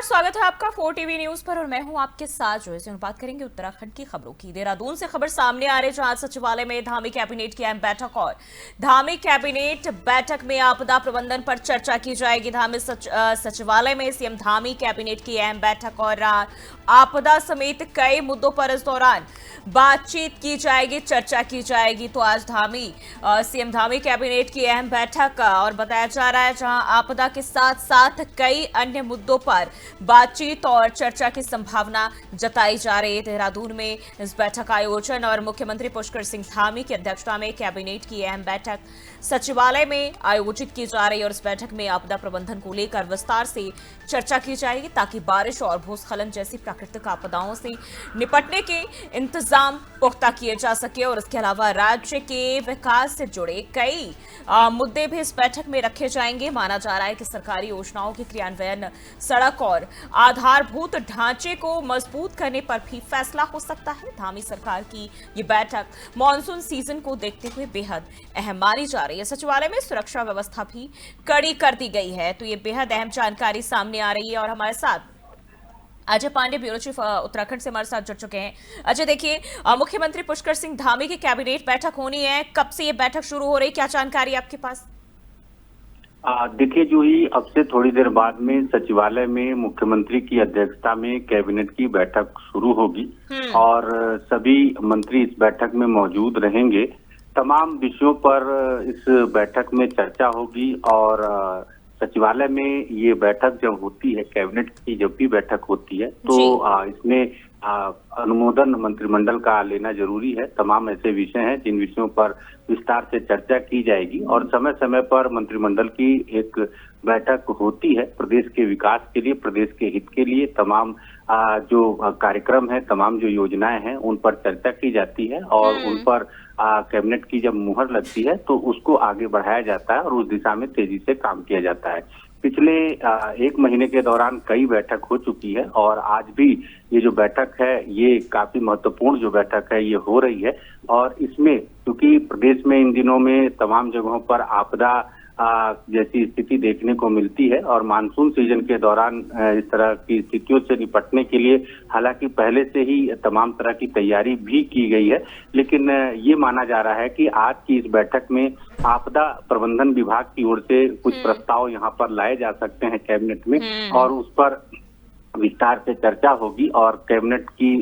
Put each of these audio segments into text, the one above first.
स्वागत है आपका 4 टीवी न्यूज पर और मैं हूं आपके साथ जो है बात करेंगे उत्तराखंड की खबरों की। देहरादून से खबर सामने आ रही है जहां सचिवालय में धामी कैबिनेट की अहम बैठक और धामी कैबिनेट बैठक में आपदा प्रबंधन पर चर्चा की जाएगी। धामी सचिवालय में सीएम धामी कैबिनेट की अहम बैठक और आपदा समेत कई मुद्दों पर इस दौरान बातचीत की जाएगी, चर्चा की जाएगी। तो आज धामी सीएम धामी कैबिनेट की अहम बैठक और बताया जा रहा है जहां आपदा के साथ साथ कई अन्य मुद्दों पर बातचीत और चर्चा की संभावना जताई जा रही है। देहरादून में इस बैठक का आयोजन और मुख्यमंत्री पुष्कर सिंह धामी की अध्यक्षता में कैबिनेट की अहम बैठक सचिवालय में आयोजित की जा रही है और इस बैठक में आपदा प्रबंधन को लेकर विस्तार से चर्चा की जाएगी ताकि बारिश और भूस्खलन जैसी प्राकृतिक आपदाओं से निपटने के इंतजाम पुख्ता किए जा सके। और इसके अलावा राज्य के विकास से जुड़े कई मुद्दे भी इस बैठक में रखे जाएंगे। माना जा रहा है कि सरकारी योजनाओं के क्रियान्वयन, सड़क और आधारभूत ढांचे को मजबूत करने पर भी फैसला हो सकता है। धामी सरकार की ये बैठक मानसून सीजन को देखते हुए बेहद अहम मानी जा रही है। सचिवालय में सुरक्षा व्यवस्था भी कड़ी कर दी गई है। तो ये बेहद अहम जानकारी सामने आ रही है और हमारे साथ अजय पांडे, ब्यूरो चीफ उत्तराखंड से हमारे साथ जुड़ चुके हैं। अजय, देखिए, मुख्यमंत्री पुष्कर सिंह धामी की कैबिनेट बैठक होनी है, कब से ये बैठक शुरू हो रही, क्या जानकारी आपके पास? देखिए जूही, अब से थोड़ी देर बाद में सचिवालय में मुख्यमंत्री की अध्यक्षता में कैबिनेट की बैठक शुरू होगी और सभी मंत्री इस बैठक में मौजूद रहेंगे। तमाम विषयों पर इस बैठक में चर्चा होगी और सचिवालय में ये बैठक जब होती है, कैबिनेट की जब भी बैठक होती है तो इसमें अनुमोदन मंत्रिमंडल का लेना जरूरी है। तमाम ऐसे विषय हैं जिन विषयों पर विस्तार से चर्चा की जाएगी और समय समय पर मंत्रिमंडल की एक बैठक होती है प्रदेश के विकास के लिए, प्रदेश के हित के लिए। तमाम जो कार्यक्रम है, तमाम जो योजनाएं हैं उन पर चर्चा की जाती है और उन पर कैबिनेट की जब मुहर लगती है तो उसको आगे बढ़ाया जाता है और उस दिशा में तेजी से काम किया जाता है। पिछले एक महीने के दौरान कई बैठक हो चुकी है और आज भी ये जो बैठक है ये काफी महत्वपूर्ण जो बैठक है ये हो रही है। और इसमें क्योंकि प्रदेश में इन दिनों में तमाम जगहों पर आपदा जैसी स्थिति देखने को मिलती है और मानसून सीजन के दौरान इस तरह की स्थितियों से निपटने के लिए हालांकि पहले से ही तमाम तरह की तैयारी भी की गई है, लेकिन ये माना जा रहा है कि आज की इस बैठक में आपदा प्रबंधन विभाग की ओर से कुछ प्रस्ताव यहाँ पर लाए जा सकते हैं कैबिनेट में और उस पर विस्तार से चर्चा होगी और कैबिनेट की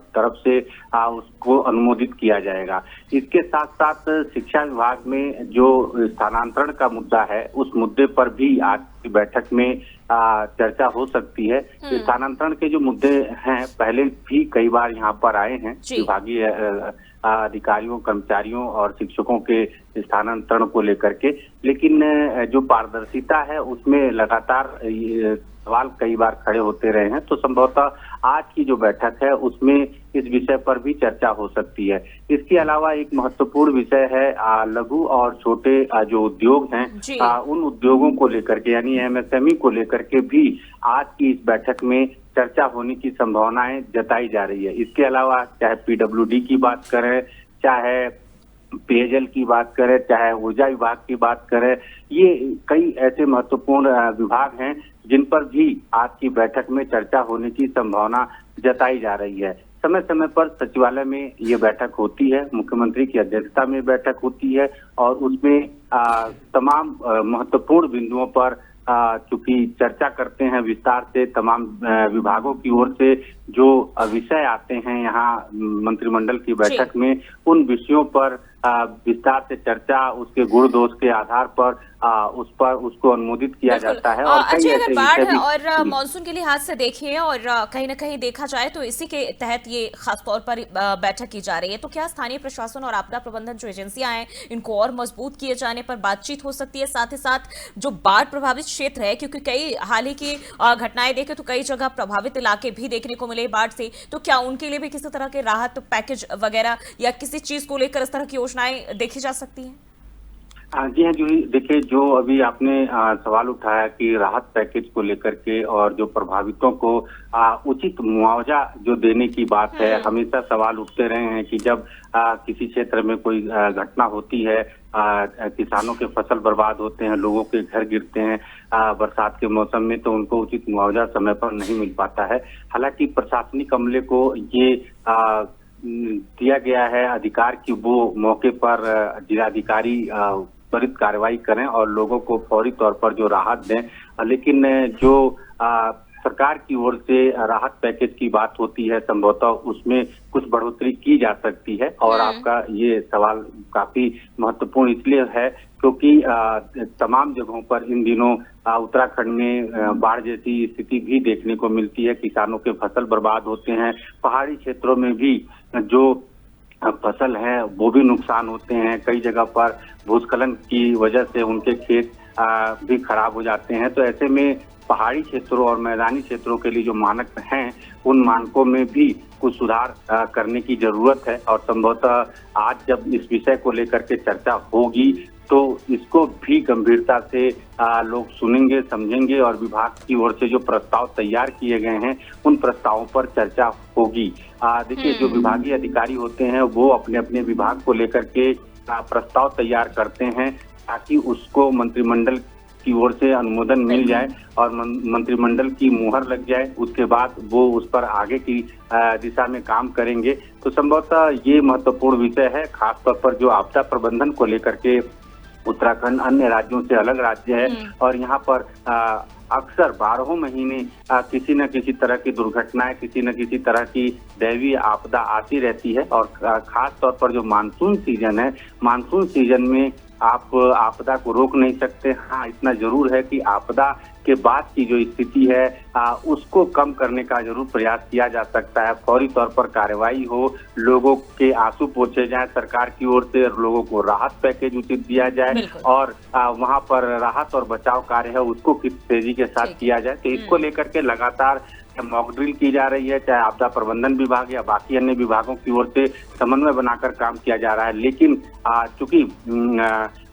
तरफ से उसको अनुमोदित किया जाएगा। इसके साथ साथ शिक्षा विभाग में जो स्थानांतरण का मुद्दा है उस मुद्दे पर भी आज की बैठक में चर्चा हो सकती है। स्थानांतरण के जो मुद्दे हैं पहले भी कई बार यहाँ पर आए हैं, विभागीय अधिकारियों, कर्मचारियों और शिक्षकों के स्थानांतरण को लेकर के, लेकिन जो पारदर्शिता है उसमें लगातार सवाल कई बार खड़े होते रहे हैं। तो संभवतः आज की जो बैठक है उसमें इस विषय पर भी चर्चा हो सकती है। इसके अलावा एक महत्वपूर्ण विषय है लघु और छोटे जो उद्योग हैं उन उद्योगों को लेकर के यानी एमएसएमई को लेकर के भी आज की इस बैठक में चर्चा होने की संभावनाएं जताई जा रही है। इसके अलावा चाहे पीडब्ल्यूडी की बात करें, चाहे पेयजल की बात करें, चाहे ऊर्जा विभाग की बात करें, ये कई ऐसे महत्वपूर्ण विभाग हैं जिन पर भी आज की बैठक में चर्चा होने की संभावना जताई जा रही है। समय समय पर सचिवालय में ये बैठक होती है, मुख्यमंत्री की अध्यक्षता में बैठक होती है और उसमें तमाम महत्वपूर्ण बिंदुओं पर चूंकि चर्चा करते हैं विस्तार से। तमाम विभागों की ओर से जो विषय आते हैं यहाँ मंत्रिमंडल की बैठक में, उन विषयों पर विस्तार से चर्चा, उसके गुण दोष के आधार पर उस पर उसको अनुमोदित किया जाता है। और अच्छा, अगर बाढ़ और मानसून के लिहाज से देखें और कहीं ना कहीं देखा जाए तो इसी के तहत ये खास तौर पर बैठक की जा रही है, तो क्या स्थानीय प्रशासन और आपदा प्रबंधन जो एजेंसियां हैं इनको और मजबूत किए जाने पर बातचीत हो सकती है? साथ ही साथ जो बाढ़ प्रभावित क्षेत्र है, क्योंकि कई हाल ही की घटनाएं देखें तो कई जगह प्रभावित इलाके भी देखने को मिले बाढ़ से, तो क्या उनके लिए भी किसी तरह के राहत पैकेज वगैरह या किसी चीज को लेकर इस तरह की योजनाएं देखी जा सकती हैं? जी हाँ जूही, देखिए जो अभी आपने सवाल उठाया कि राहत पैकेज को लेकर के और जो प्रभावितों को उचित मुआवजा जो देने की बात है, हमेशा सवाल उठते रहे हैं कि जब किसी क्षेत्र में कोई घटना होती है, किसानों के फसल बर्बाद होते हैं, लोगों के घर गिरते हैं बरसात के मौसम में, तो उनको उचित मुआवजा समय पर नहीं मिल पाता है। हालांकि प्रशासनिक अमले को ये दिया गया है अधिकार कि वो मौके पर जिलाधिकारी त्वरित कार्रवाई करें और लोगों को फौरी तौर पर जो राहत दें। लेकिन जो सरकार की ओर से राहत पैकेज की बात होती है, संभवतः उसमें कुछ बढ़ोतरी की जा सकती है। और आपका ये सवाल काफी महत्वपूर्ण इसलिए है क्योंकि तमाम जगहों पर इन दिनों उत्तराखंड में बाढ़ जैसी स्थिति भी देखने को मिलती है। किसानों के फसल बर्बाद होते हैं, पहाड़ी क्षेत्रों में भी जो फसल है वो भी नुकसान होते हैं। कई जगह पर भूस्खलन की वजह से उनके खेत भी खराब हो जाते हैं। तो ऐसे में पहाड़ी क्षेत्रों और मैदानी क्षेत्रों के लिए जो मानक हैं, उन मानकों में भी कुछ सुधार करने की जरूरत है। और संभवतः आज जब इस विषय को लेकर के चर्चा होगी तो इसको भी गंभीरता से लोग सुनेंगे, समझेंगे और विभाग की ओर से जो प्रस्ताव तैयार किए गए हैं उन प्रस्तावों पर चर्चा होगी। देखिए जो विभागीय अधिकारी होते हैं वो अपने अपने विभाग को लेकर के प्रस्ताव तैयार करते हैं ताकि उसको मंत्रिमंडल की ओर से अनुमोदन मिल जाए और मंत्रिमंडल की मुहर लग जाए। उसके बाद वो उस पर आगे की दिशा में काम करेंगे। तो संभवतः ये महत्वपूर्ण विषय है, खासतौर पर जो आपदा प्रबंधन को लेकर के उत्तराखंड अन्य राज्यों से अलग राज्य है और यहाँ पर अक्सर 12 महीने किसी न किसी तरह की दुर्घटनाएं, किसी न किसी तरह की दैवीय आपदा आती रहती है। और खास तौर पर जो मानसून सीजन है, मानसून सीजन में आप आपदा को रोक नहीं सकते। हाँ, इतना जरूर है कि आपदा के बाद की जो स्थिति है उसको कम करने का जरूर प्रयास किया जा सकता है। फौरी तौर पर कार्रवाई हो, लोगों के आंसू पोंछे जाए सरकार की ओर से, लोगों को राहत पैकेज उचित दिया जाए और वहां पर राहत और बचाव कार्य है उसको किस तेजी के साथ किया जाए। तो इसको लेकर के लगातार मॉक ड्रिल की जा रही है, चाहे आपदा प्रबंधन विभाग या बाकी अन्य विभागों की ओर से समन्वय बनाकर काम किया जा रहा है। लेकिन चूंकि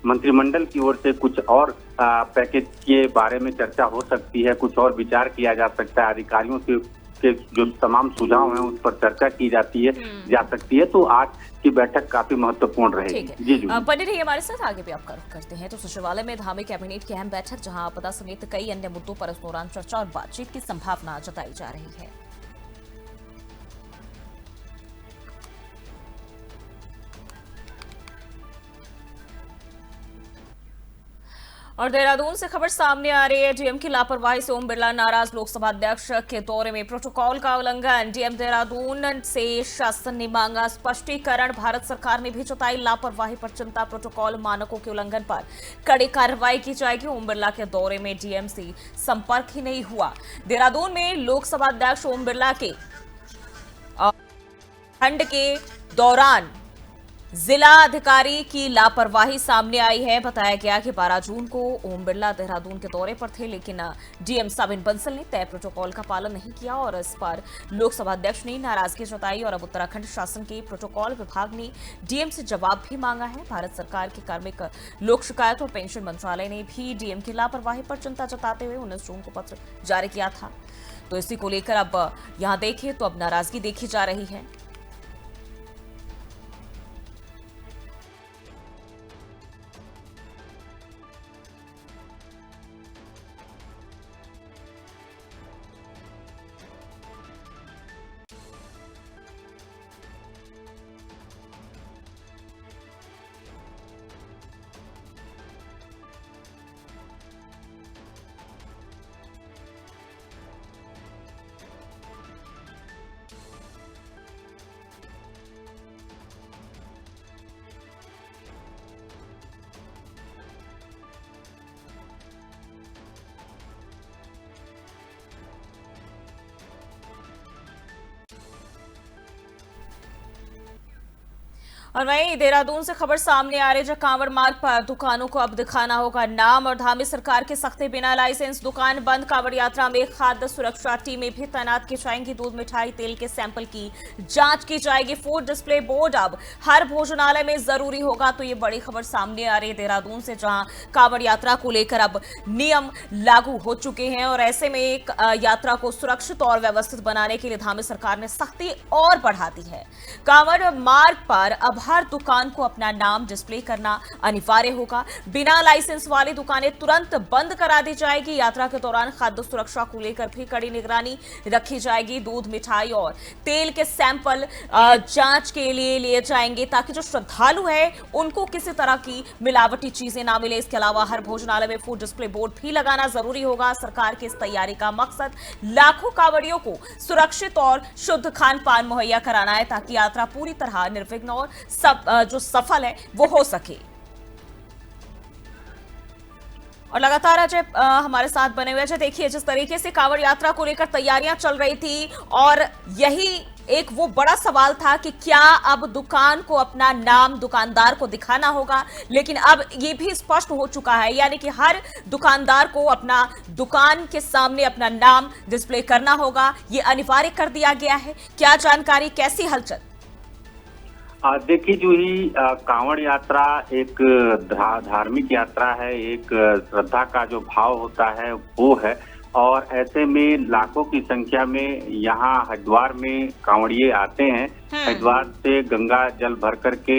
मंत्रिमंडल की ओर से कुछ और पैकेज के बारे में चर्चा हो सकती है, कुछ और विचार किया जा सकता है, अधिकारियों के जो तमाम सुझाव हैं उस पर चर्चा की जा सकती है। तो आज की बैठक काफी महत्वपूर्ण रहेगी। जी पंडित जी हमारे साथ आगे भी आपका रुख करते हैं। तो सचिवालय में धामी कैबिनेट की अहम बैठक, जहां आपदा समेत कई अन्य मुद्दों पर इस दौरान चर्चा और बातचीत की संभावना जताई जा रही है। और देहरादून से खबर सामने आ रही है, डीएम की लापरवाही से ओम बिरला नाराज, लोकसभा अध्यक्ष के दौरे में प्रोटोकॉल का उल्लंघन। डीएम देहरादून से शासन ने मांगा स्पष्टीकरण, भारत सरकार ने भी जताई लापरवाही पर चिंता, प्रोटोकॉल मानकों के उल्लंघन पर कड़ी कार्रवाई की जाएगी। ओम बिरला के दौरे में डीएम से संपर्क ही नहीं हुआ। देहरादून में लोकसभा अध्यक्ष ओम बिरला के खंड के दौरान जिला अधिकारी की लापरवाही सामने आई है। बताया गया कि 12 जून को ओम बिरला देहरादून के दौरे पर थे, लेकिन डीएम साबिन बंसल ने तय प्रोटोकॉल का पालन नहीं किया और इस पर लोकसभा अध्यक्ष ने नाराजगी जताई। और अब उत्तराखंड शासन के प्रोटोकॉल विभाग ने डीएम से जवाब भी मांगा है। भारत सरकार के कार्मिक लोक शिकायत और पेंशन मंत्रालय ने भी डीएम की लापरवाही पर चिंता जताते हुए 19 जून को पत्र जारी किया था। तो इसी को लेकर अब यहां देखें तो अब नाराजगी देखी जा रही है। और वहीं देहरादून से खबर सामने आ रही है, जहां कांवड़ मार्ग पर दुकानों को अब दिखाना होगा नाम, और धामी सरकार के सख्ते बिना लाइसेंस दुकान बंद। कांवड़ यात्रा में खाद्य सुरक्षा टीमें भी तैनात की जाएंगी। दूध, मिठाई, तेल के सैंपल की जांच की जाएगी। फूड डिस्प्ले बोर्ड अब हर भोजनालय में जरूरी होगा। तो ये बड़ी खबर सामने आ रही है देहरादून से, जहां कांवड़ यात्रा को लेकर अब नियम लागू हो चुके हैं, और ऐसे में एक यात्रा को सुरक्षित और व्यवस्थित बनाने के लिए धामी सरकार ने सख्ती और बढ़ा दी है। कांवड़ मार्ग पर अब हर दुकान को अपना नाम डिस्प्ले करना अनिवार्य होगा। बिना लाइसेंस वाली दुकानें तुरंत बंद करा दी जाएगी। यात्रा के दौरान खाद्य सुरक्षा को लेकर भी कड़ी निगरानी रखी जाएगी। दूध, मिठाई और तेल के सैंपल जांच के लिए जाएंगे, ताकि जो श्रद्धालु है उनको किसी तरह की मिलावटी चीजें ना मिले। इसके अलावा हर भोजनालय में फूड डिस्प्ले बोर्ड भी लगाना जरूरी होगा। सरकार की इस तैयारी का मकसद लाखों कांवड़ियों को सुरक्षित और शुद्ध खान पान मुहैया कराना है, ताकि यात्रा पूरी तरह निर्विघ्न और जो सफल है वो हो सके। और लगातार अजय हमारे साथ बने हुए। अजय, देखिए जिस तरीके से कांवड़ यात्रा को लेकर तैयारियां चल रही थी, और यही एक वो बड़ा सवाल था कि क्या अब दुकान को अपना नाम दुकानदार को दिखाना होगा, लेकिन अब ये भी स्पष्ट हो चुका है, यानी कि हर दुकानदार को अपना दुकान के सामने अपना नाम डिस्प्ले करना होगा। ये अनिवार्य कर दिया गया है। क्या जानकारी, कैसी हलचल? देखिए जूही, कांवड़ यात्रा एक धार्मिक यात्रा है, एक श्रद्धा का जो भाव होता है वो है, और ऐसे में लाखों की संख्या में यहाँ हरिद्वार में कांवड़िए आते हैं। हरिद्वार से गंगा जल भर करके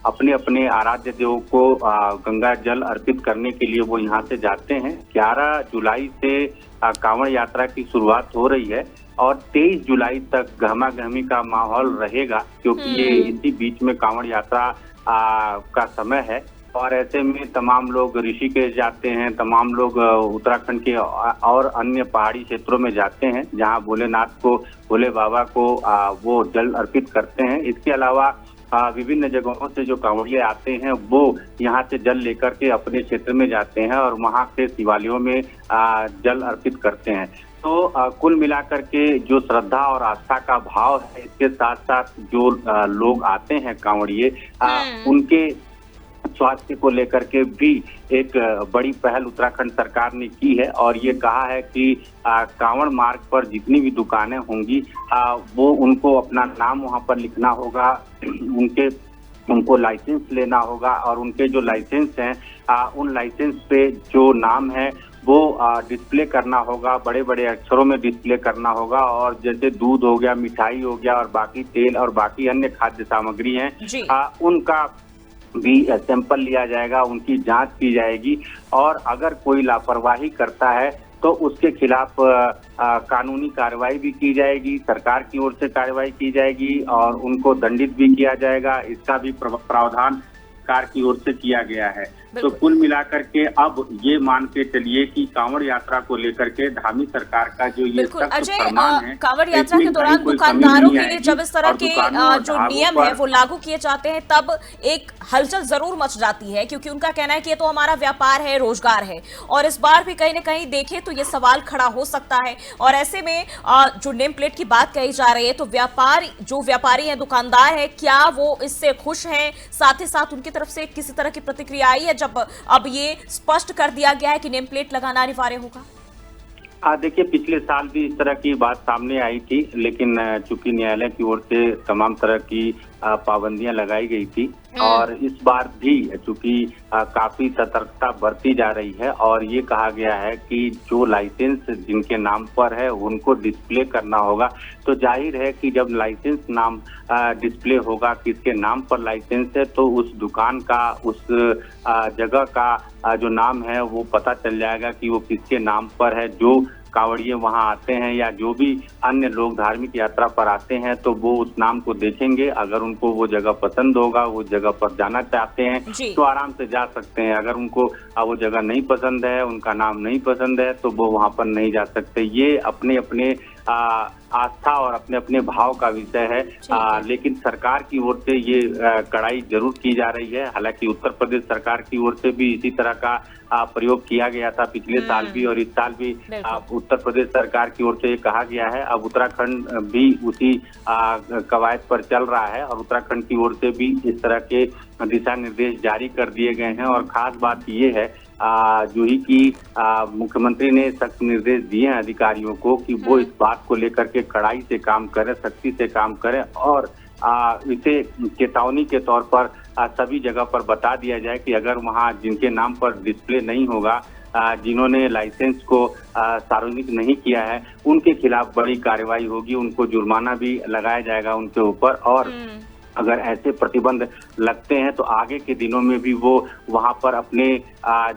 अपने अपने आराध्य देव को गंगा जल अर्पित करने के लिए वो यहाँ से जाते हैं। 11 जुलाई से कांवड़ यात्रा की शुरुआत हो रही है, और 23 जुलाई तक गहमा गहमी का माहौल रहेगा, क्योंकि ये इसी बीच में कांवड़ यात्रा का समय है। और ऐसे में तमाम लोग ऋषिकेश जाते हैं, तमाम लोग उत्तराखंड के और अन्य पहाड़ी क्षेत्रों में जाते हैं, जहां भोलेनाथ को, भोले बाबा को वो जल अर्पित करते हैं। इसके अलावा विभिन्न जगहों से जो कांवड़िए आते हैं वो यहाँ से जल लेकर के अपने क्षेत्र में जाते हैं और वहाँ के शिवालयों में जल अर्पित करते हैं। तो कुल मिलाकर के जो श्रद्धा और आस्था का भाव है, इसके साथ साथ जो लोग आते हैं कांवड़िए, उनके स्वास्थ्य को लेकर के भी एक बड़ी पहल उत्तराखंड सरकार ने की है, और ये कहा है कि कांवड़ मार्ग पर जितनी भी दुकानें होंगी वो उनको अपना नाम वहां पर लिखना होगा, उनको लाइसेंस लेना होगा, और उनके जो लाइसेंस हैं उन लाइसेंस पे जो नाम है वो डिस्प्ले करना होगा, बड़े बड़े अक्षरों में डिस्प्ले करना होगा। और जैसे दूध हो गया, मिठाई हो गया, और बाकी तेल और बाकी अन्य खाद्य सामग्री हैं, उनका भी सैंपल लिया जाएगा, उनकी जांच की जाएगी, और अगर कोई लापरवाही करता है तो उसके खिलाफ कानूनी कार्रवाई भी की जाएगी, सरकार की ओर से कार्रवाई की जाएगी, और उनको दंडित भी किया जाएगा। इसका भी प्रावधान सरकार की ओर से किया गया है। तो कुल मिलाकर के अब ये मान के चलिए कि कांवड़ यात्रा को लेकर के धामी सरकार का जो ये फरमान है, कांवड़ यात्रा के दौरान दुकानदारों के लिए जब इस तरह के जो नियम है वो लागू किए जाते हैं, तब एक हलचल जरूर मच जाती है, क्योंकि उनका कहना है कि ये तो हमारा व्यापार है, रोजगार है, और इस बार भी कहीं ना कहीं देखें तो ये सवाल खड़ा हो सकता है। और ऐसे में जो नेम प्लेट की बात कही जा रही है, तो जो व्यापारी है, दुकानदार है, क्या वो इससे खुश है? साथ ही साथ उनकी तरफ से किसी तरह की प्रतिक्रिया आई है जब अब ये स्पष्ट कर दिया गया है कि नेम प्लेट लगाना अनिवार्य होगा? देखिए, पिछले साल भी इस तरह की बात सामने आई थी, लेकिन चूंकि न्यायालय की ओर से तमाम तरह की पाबंदियां लगाई गई थी, और इस बार भी चूंकि काफी सतर्कता बरती जा रही है, और ये कहा गया है कि जो लाइसेंस जिनके नाम पर है उनको डिस्प्ले करना होगा। तो जाहिर है कि जब लाइसेंस नाम डिस्प्ले होगा, किसके नाम पर लाइसेंस है, तो उस दुकान का, उस जगह का जो नाम है वो पता चल जाएगा कि वो किसके नाम पर है। जो कांवड़िए वहां आते हैं या जो भी अन्य लोग धार्मिक यात्रा पर आते हैं, तो वो उस नाम को देखेंगे। अगर उनको वो जगह पसंद होगा, वो जगह पर जाना चाहते हैं, तो आराम से जा सकते हैं। अगर उनको वो जगह नहीं पसंद है, उनका नाम नहीं पसंद है, तो वो वहां पर नहीं जा सकते। ये अपने अपने आस्था और अपने अपने भाव का विषय है। लेकिन सरकार की ओर से ये कड़ाई जरूर की जा रही है। हालांकि उत्तर प्रदेश सरकार की ओर से भी इसी तरह का प्रयोग किया गया था पिछले साल भी, और इस साल भी उत्तर प्रदेश सरकार की ओर से ये कहा गया है। अब उत्तराखंड भी उसी कवायद पर चल रहा है और उत्तराखंड की ओर से भी इस तरह के दिशा निर्देश जारी कर दिए गए हैं। और खास बात ये है जो ही कि मुख्यमंत्री ने सख्त निर्देश दिए हैं अधिकारियों को कि वो इस बात को लेकर के कड़ाई से काम करें, सख्ती से काम करें और इसे चेतावनी के तौर पर सभी जगह पर बता दिया जाए कि अगर वहां जिनके नाम पर डिस्प्ले नहीं होगा, जिन्होंने लाइसेंस को सार्वजनिक नहीं किया है, उनके खिलाफ बड़ी कार्रवाई होगी, उनको जुर्माना भी लगाया जाएगा उनके ऊपर। और अगर ऐसे प्रतिबंध लगते हैं तो आगे के दिनों में भी वो वहां पर अपने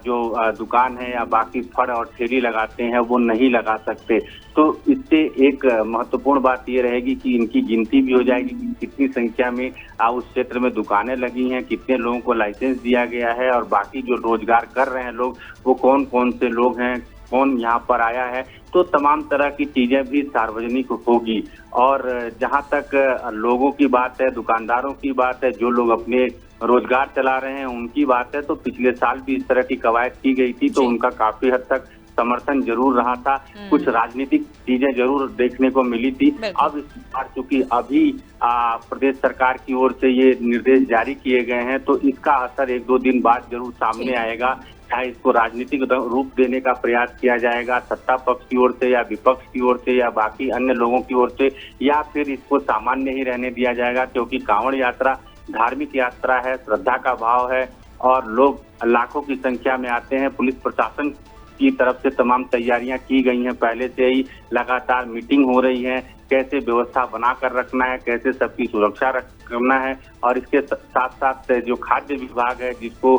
जो दुकान है या बाकी फड़ और ठेली लगाते हैं वो नहीं लगा सकते। तो इससे एक महत्वपूर्ण बात ये रहेगी कि इनकी गिनती भी हो जाएगी कि कितनी संख्या में उस क्षेत्र में दुकानें लगी हैं, कितने लोगों को लाइसेंस दिया गया है और बाकी जो रोजगार कर रहे हैं लोग वो कौन कौन से लोग हैं, कौन यहाँ पर आया है। तो तमाम तरह की चीजें भी सार्वजनिक होगी। और जहाँ तक लोगों की बात है, दुकानदारों की बात है, जो लोग अपने रोजगार चला रहे हैं उनकी बात है, तो पिछले साल भी इस तरह की कवायद की गई थी तो उनका काफी हद तक समर्थन जरूर रहा था। कुछ राजनीतिक चीजें जरूर देखने को मिली थी। अब इस बार चूंकि अभी प्रदेश सरकार की ओर से ये निर्देश जारी किए गए हैं तो इसका असर 1-2 दिन बाद जरूर सामने आएगा। चाहे इसको राजनीतिक रूप देने का प्रयास किया जाएगा सत्ता पक्ष की ओर से या विपक्ष की ओर से या बाकी अन्य लोगों की ओर से, या फिर इसको सामान्य ही रहने दिया जाएगा, क्योंकि कांवड़ यात्रा धार्मिक यात्रा है, श्रद्धा का भाव है और लोग लाखों की संख्या में आते हैं। पुलिस प्रशासन की तरफ से तमाम तैयारियां की गई हैं, पहले से ही लगातार मीटिंग हो रही है, कैसे व्यवस्था बनाकर रखना है, कैसे सबकी सुरक्षा करना है। और इसके साथ साथ जो खाद्य विभाग है जिसको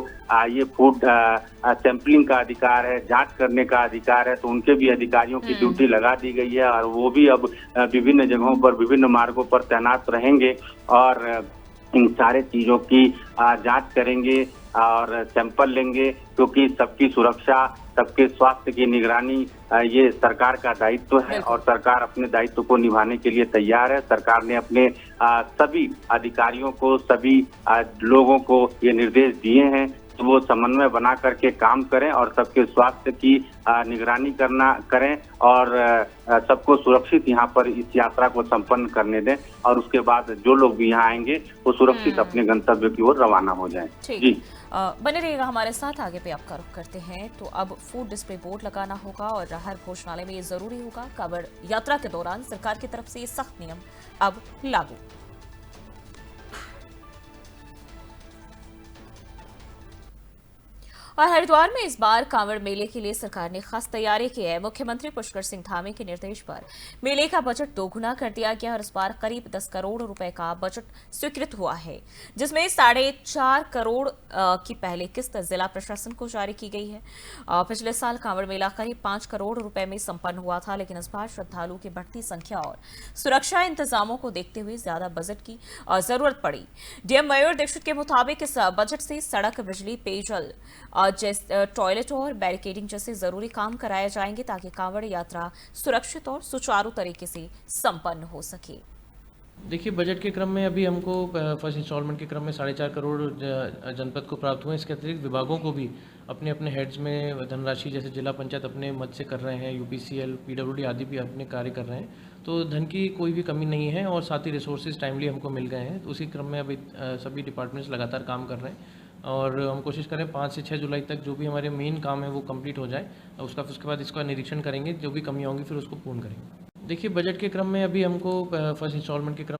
ये फूड सैंपलिंग का अधिकार है, जांच करने का अधिकार है, तो उनके भी अधिकारियों की ड्यूटी लगा दी गई है और वो भी अब विभिन्न जगहों पर विभिन्न मार्गों पर तैनात रहेंगे और इन सारे चीजों की जांच करेंगे और सैंपल लेंगे, क्योंकि सबकी सुरक्षा, सबके स्वास्थ्य की निगरानी ये सरकार का दायित्व है और सरकार अपने दायित्व को निभाने के लिए तैयार है। सरकार ने अपने सभी अधिकारियों को, सभी लोगों को ये निर्देश दिए हैं कि वो समन्वय बना करके काम करें और सबके स्वास्थ्य की निगरानी करें और सबको सुरक्षित यहाँ पर इस यात्रा को संपन्न करने दें और उसके बाद जो लोग भी यहाँ आएंगे वो सुरक्षित अपने गंतव्य की ओर रवाना हो जाएं। जी बने रहिएगा हमारे साथ, आगे पे आपका रुख करते हैं। तो अब फूड डिस्प्ले बोर्ड लगाना होगा और हर भोजनालय में ये जरूरी होगा। कांवड़ यात्रा के दौरान सरकार की तरफ से ये सख्त नियम अब लागू। और हरिद्वार में इस बार कांवड़ मेले के लिए सरकार ने खास तैयारी की है। मुख्यमंत्री पुष्कर सिंह धामी के निर्देश पर मेले का बजट दोगुना कर दिया गया और इस बार करीब 10 करोड़ रुपए का बजट स्वीकृत हुआ है, जिसमें 4.5 करोड़ की पहली किस्त जिला प्रशासन को जारी की गई है। पिछले साल कांवड़ मेला करीब 5 करोड़ रुपए में संपन्न हुआ था, लेकिन इस बार श्रद्धालुओं की बढ़ती संख्या और सुरक्षा इंतजामों को देखते हुए ज्यादा बजट की जरूरत पड़ी। डीएम मयूर दीक्षित के मुताबिक इस बजट से सड़क, बिजली, पेयजल, टॉयलेट और बैरिकेडिंग जैसे जरूरी काम कराए जाएंगे ताकि कांवड़ यात्रा सुरक्षित और सुचारू तरीके से संपन्न हो सके। देखिए, बजट के क्रम में अभी हमको फर्स्ट इंस्टॉलमेंट के क्रम में 4.5 करोड़ जनपद को प्राप्त हुए। इसके अतिरिक्त विभागों को भी अपने अपने हेड्स में धनराशि, जैसे जिला पंचायत अपने मद से कर रहे हैं, यूपीसीएल, पीडब्ल्यूडी आदि भी अपने कार्य कर रहे हैं। तो धन की कोई भी कमी नहीं है और साथ ही रिसोर्सेज टाइमली हमको मिल गए हैं। तो उसी क्रम में अभी सभी डिपार्टमेंट्स लगातार काम कर रहे हैं और हम कोशिश करें 5 से 6 जुलाई तक जो भी हमारे मेन काम है वो कंप्लीट हो जाए। उसके बाद इसका निरीक्षण करेंगे, जो भी कमियाँ होंगी फिर उसको पूर्ण करेंगे। देखिए, बजट के क्रम में अभी हमको फर्स्ट इंस्टॉलमेंट के क्रम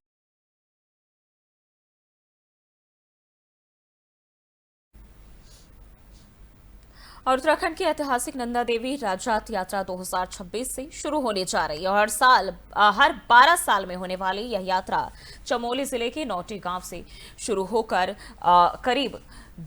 और उत्तराखंड की ऐतिहासिक नंदा देवी राजरात यात्रा 2026 से शुरू होने जा रही है और हर 12 साल में होने वाली यह यात्रा चमोली जिले के नौटी गांव से शुरू होकर करीब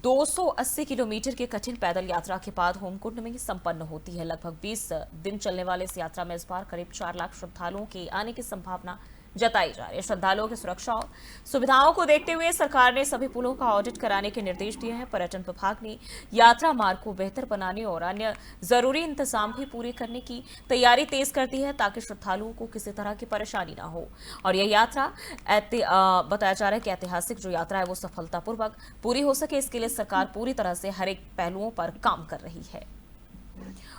280 किलोमीटर की कठिन पैदल यात्रा के बाद होमकुंड में संपन्न होती है। लगभग 20 दिन चलने वाले इस यात्रा में इस बार करीब 4 लाख श्रद्धालुओं के आने की संभावना जताई जा रही है। श्रद्धालुओं की सुरक्षा और सुविधाओं को देखते हुए सरकार ने सभी पुलों का ऑडिट कराने के निर्देश दिए हैं। पर्यटन विभाग ने यात्रा मार्ग को बेहतर बनाने और अन्य जरूरी इंतजाम भी पूरे करने की तैयारी तेज कर दी है, ताकि श्रद्धालुओं को किसी तरह की परेशानी ना हो। और यह यात्रा बताया जा रहा है कि ऐतिहासिक जो यात्रा है वो सफलतापूर्वक पूरी हो सके, इसके लिए सरकार पूरी तरह से हर एक पहलुओं पर काम कर रही है।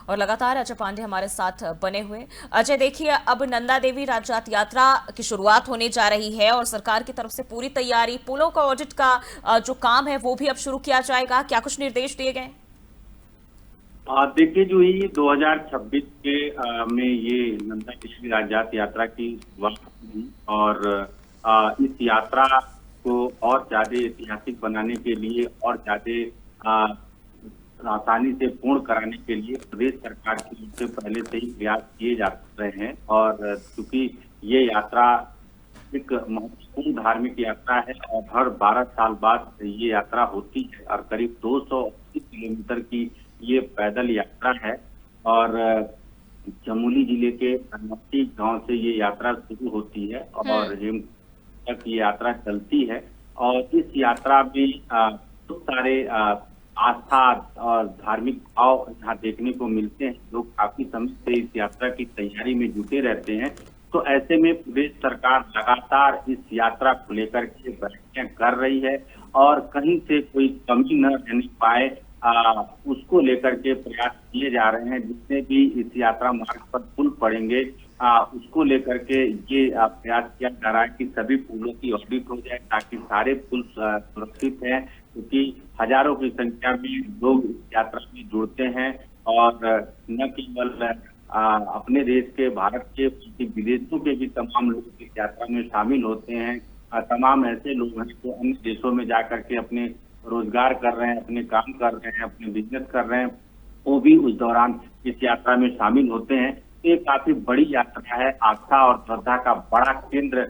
और लगातार अजय पांडे हमारे साथ बने हुए। अजय, देखिए, अब नंदा देवी राजजात यात्रा की शुरुआत होने जा रही है और सरकार की तरफ से पूरी तैयारी, पुलों का ऑडिट का जो काम है वो भी अब शुरू किया जाएगा। क्या कुछ निर्देश दिए गए? देखिए, जो ये 2026 के में ये नंदा देवी राजजात यात्रा की शुरुआत हुई और इस यात्रा को और ज्यादा ऐतिहासिक बनाने के लिए और ज्यादा आसानी से पूर्ण कराने के लिए प्रदेश सरकार की ओर से पहले से ही प्रयास किए जा रहे हैं। और चूंकि ये यात्रा एक महत्वपूर्ण धार्मिक यात्रा है और हर 12 साल बाद ये यात्रा होती है और करीब 280 किलोमीटर की ये पैदल यात्रा है। और चमोली जिले के नमट्टी गांव से ये यात्रा शुरू होती है और हेम तक ये यात्रा चलती है। और इस यात्रा में बहुत सारे आस्था और धार्मिक भाव यहाँ देखने को मिलते हैं। लोग काफी समय से इस यात्रा की तैयारी में जुटे रहते हैं। तो ऐसे में प्रदेश सरकार लगातार इस यात्रा को लेकर के बैठकें कर रही है और कहीं से कोई कमी न रहने पाए उसको लेकर के प्रयास किए जा रहे हैं। जितने भी इस यात्रा मार्ग पर पुल पड़ेंगे उसको लेकर के ये प्रयास किया जा रहा है कि सभी पुलों की ऑडिट हो जाए, ताकि सारे पुल सुरक्षित हैं, क्योंकि हजारों की संख्या में लोग इस यात्रा में जुड़ते हैं। और न केवल अपने देश के, भारत के, बल्कि विदेशों के भी तमाम लोग इस यात्रा में शामिल होते हैं। तमाम ऐसे लोग हैं जो अन्य देशों में जाकर के अपने रोजगार कर रहे हैं, अपने काम कर रहे हैं, अपने बिजनेस कर रहे हैं, वो भी उस दौरान इस यात्रा में शामिल होते हैं। ये काफी बड़ी यात्रा है, आस्था और श्रद्धा का बड़ा केंद्र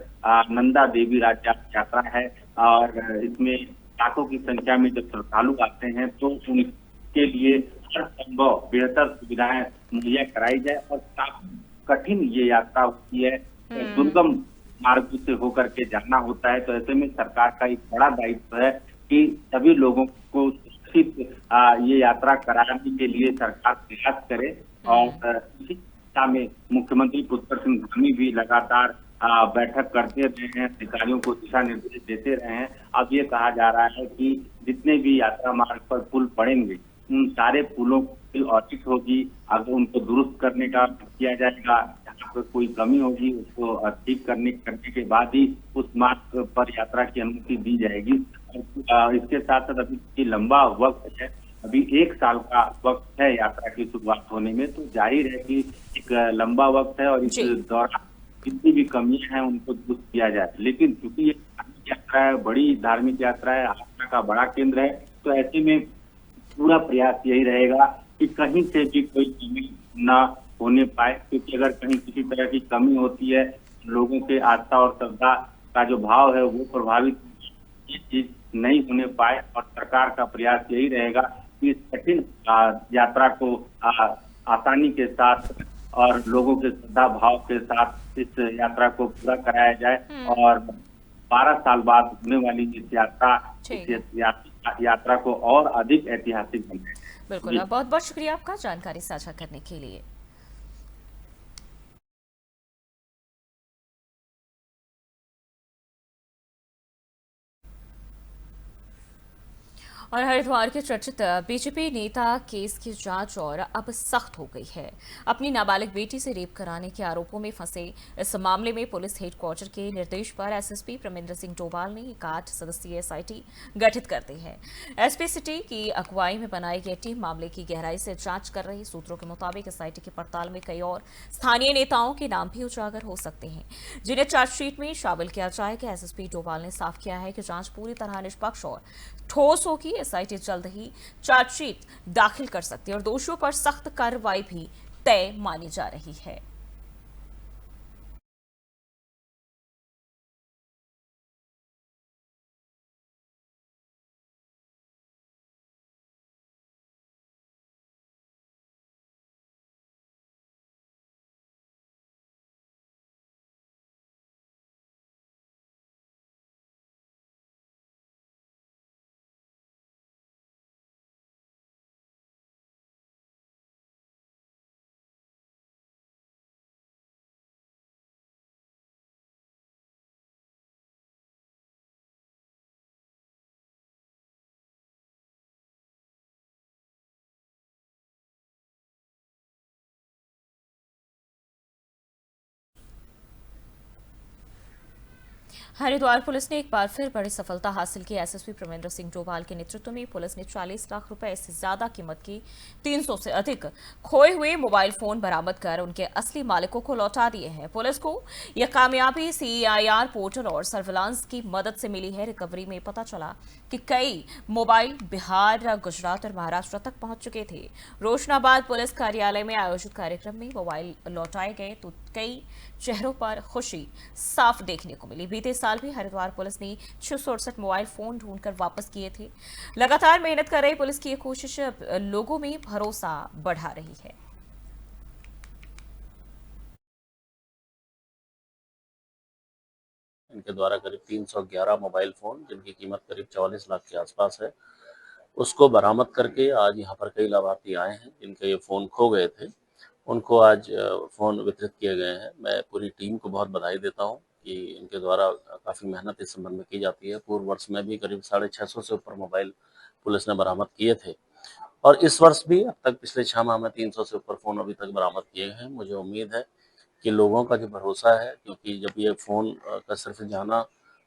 नंदा देवी राजजात यात्रा है। और इसमें लाखों की संख्या में जब श्रद्धालु आते हैं तो उनके लिए हर संभव बेहतर सुविधाएं मुहैया कराई जाए। और काफी कठिन ये यात्रा होती है, दुर्गम मार्ग से होकर के जाना होता है। तो ऐसे में सरकार का एक बड़ा दायित्व है कि सभी लोगों को सुरक्षित ये यात्रा कराने के लिए सरकार प्रयास करे। और इसी दिशा में मुख्यमंत्री पुष्कर सिंह धामी भी लगातार बैठक करते रहे हैं, अधिकारियों को दिशा निर्देश देते रहे हैं। अब ये कहा जा रहा है कि जितने भी यात्रा मार्ग पर पुल पड़ेंगे उन सारे पुलों की ऑडिट होगी, अगर उनको दुरुस्त करने का किया जाएगा, जहाँ पर कोई कमी होगी उसको ठीक करने के बाद ही उस मार्ग पर यात्रा की अनुमति दी जाएगी। और इसके साथ साथ अभी लंबा वक्त है, अभी 1 साल का वक्त है यात्रा की शुरुआत होने में। तो जाहिर है कि एक लंबा वक्त है और इस दौरान जितनी भी कमियां हैं उनको दुरुस्त किया जाए। लेकिन क्योंकि ये धार्मिक यात्रा है, बड़ी धार्मिक यात्रा है, आस्था का बड़ा केंद्र है, तो ऐसे में पूरा प्रयास यही रहेगा कि कहीं से भी कोई कमी ना होने पाए। क्योंकि अगर कहीं किसी तरह की कमी होती है, लोगों के आस्था और श्रद्धा का जो भाव है वो प्रभावित, ये चीज नहीं होने पाए। और सरकार का प्रयास यही रहेगा कि इस कठिन यात्रा को आसानी के साथ और लोगों के श्रद्धा भाव के साथ इस यात्रा को पूरा कराया जाए और 12 साल बाद होने वाली इस यात्रा को और अधिक ऐतिहासिक बनाए। बिल्कुल, बहुत बहुत शुक्रिया आपका जानकारी साझा करने के लिए। और हरिद्वार के चर्चित बीजेपी नेता केस की जांच और अब सख्त हो गई है। अपनी नाबालिग बेटी से रेप कराने के आरोपों में फंसे इस मामले में पुलिस हेडक्वार्टर के निर्देश पर एसएसपी प्रमिंदर सिंह डोभाल ने एक 8 सदस्यीय एसआईटी गठित कर दी है। एसपी सिटी की अगुवाई में बनाई गई टीम मामले की गहराई से जांच कर रही। सूत्रों के मुताबिक एसआईटी की पड़ताल में कई और स्थानीय नेताओं के नाम भी उजागर हो सकते हैं, जिन्हें चार्जशीट में शामिल किया जाएगा। एसएसपी डोभाल ने साफ किया है कि जांच पूरी तरह निष्पक्ष और ठोस होगी। एसआईटी जल्द ही चार्जशीट दाखिल कर सकती है और दोषियों पर सख्त कार्रवाई भी तय मानी जा रही है। हरिद्वार पुलिस ने एक बार फिर बड़ी सफलता हासिल की। एसएसपी प्रमेंद्र सिंह डोभाल के नेतृत्व में पुलिस ने 40 लाख रुपए से ज्यादा कीमत की 300 से अधिक खोए हुए मोबाइल फोन बरामद कर उनके असली मालिकों को लौटा दिए हैं। पुलिस को यह कामयाबी सीआईआर पोर्टल और सर्विलांस की मदद से मिली है। रिकवरी में पता चला कि कई मोबाइल बिहार, गुजरात और महाराष्ट्र तक पहुंच चुके थे। रोशनाबाद पुलिस कार्यालय में आयोजित कार्यक्रम में मोबाइल लौटाए गए तो कई चेहरों पर खुशी साफ देखने को मिली। बीते साल भी हरिद्वार पुलिस ने 668 मोबाइल फोन ढूंढकर वापस किए थे। लगातार मेहनत कर रही पुलिस की ये कोशिश लोगों में भरोसा बढ़ा रही है। इनके द्वारा करीब 311 मोबाइल फ़ोन, जिनकी कीमत करीब 44 लाख के आसपास है, उसको बरामद करके आज यहाँ पर कई लाभार्थी आए हैं जिनके ये फ़ोन खो गए थे। उनको आज फ़ोन वितरित किए गए हैं। मैं पूरी टीम को बहुत बधाई देता हूँ कि इनके द्वारा काफ़ी मेहनत इस संबंध में की जाती है। पूर्व वर्ष में भी करीब 650 से ऊपर मोबाइल पुलिस ने बरामद किए थे और इस वर्ष भी अब तक पिछले 6 माह में 300 से ऊपर फ़ोन अभी तक बरामद किए हैं। मुझे उम्मीद है कि लोगों का जो भरोसा है, क्योंकि जब ये फ़ोन का सिर्फ जाना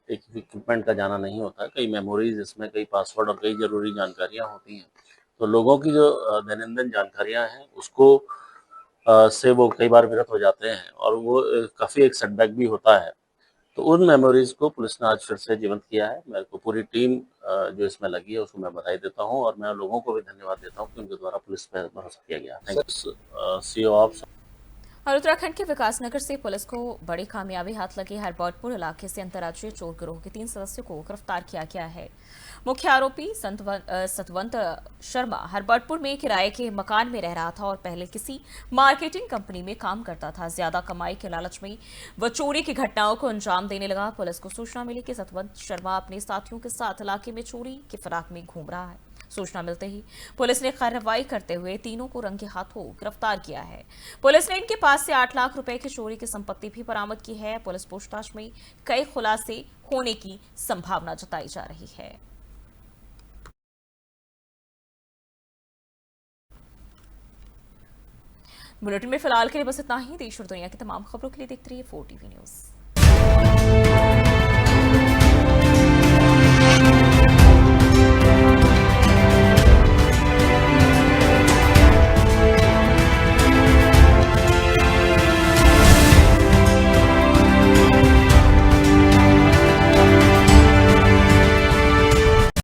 एक इक्विपमेंट का जाना नहीं होता है, कई मेमोरीज इसमें, कई पासवर्ड और कई ज़रूरी जानकारियाँ होती हैं। तो लोगों की जो दैनंदिन जानकारियाँ हैं उसको से वो कई बार विरत हो जाते हैं और वो काफ़ी एक सेटबैक भी होता है। तो उन मेमोरीज को पुलिस ने आज फिर से जीवंत किया है। मेरे को पूरी टीम जो इसमें लगी है उसको मैं बधाई देता हूँ और मैं लोगों को भी धन्यवाद देता हूँ कि उनके द्वारा पुलिस पर भरोसा किया गया। Thank you CO of. और उत्तराखंड के विकासनगर से पुलिस को बड़ी कामयाबी हाथ लगी। हरबर्टपुर इलाके से अंतर्राज्यीय चोर गिरोह के 3 सदस्यों को गिरफ्तार किया गया है। मुख्य आरोपी सतवंत शर्मा हरबर्टपुर में किराए के मकान में रह रहा था और पहले किसी मार्केटिंग कंपनी में काम करता था। ज्यादा कमाई के लालच में वह चोरी की घटनाओं को अंजाम देने लगा। पुलिस को सूचना मिली कि सतवंत शर्मा अपने साथियों के साथ इलाके में चोरी की फिराक में घूम रहा है। सूचना मिलते ही पुलिस ने कार्रवाई करते हुए तीनों को रंगे हाथों गिरफ्तार किया है। पुलिस ने इनके पास से 8 लाख रुपए की चोरी की संपत्ति भी बरामद की है। पुलिस पूछताछ में कई खुलासे होने की संभावना जताई जा रही है। बुलेटिन में फिलहाल के लिए बस इतना ही। देश और दुनिया की तमाम खबरों के लिए देखते रहिए 4 TV न्यूज़।